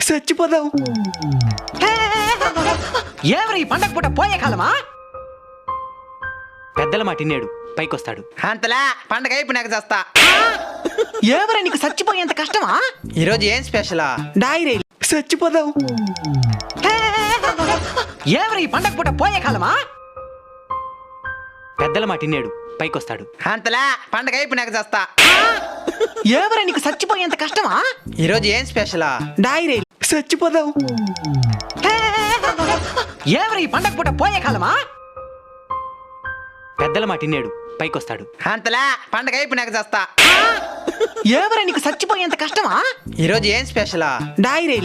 చచ్చిపోదాం. ఎవరు ఈ పండగ పూట పోయే కాలమా? పెద్దల మాట విన్నాడు పైకొస్తాడు. అంతలా పండగ అయిపోయినాక చేస్తా. ఎవరు నీకు చచ్చిపోయేంత కష్టమా? ఈరోజు ఏం స్పెషలా? డైరీ. చచ్చిపోదాం. ఎవరు ఈ పండగ పూట పోయే కాలమా? పెద్దల మాట విన్నాడు పైకొస్తాడు. అంతలా పండగ అయిపోయినాక చేస్తా. ఎవరు నీకు చచ్చిపోయేంత కష్టమా? ఈరోజు ఏం స్పెషలా? డైరీ. చచ్చిపోదాం. ఎవరు ఈ పండగ పూట పోయే కాలమా? పెద్దల మాట విన్నాడు పైకొస్తాడు. అంతలా పండగ అయిపోయినాక చేస్తా. ఎవరు నీకు చచ్చిపోయేంత కష్టమా? ఈరోజు ఏం స్పెషలా? డైరీ.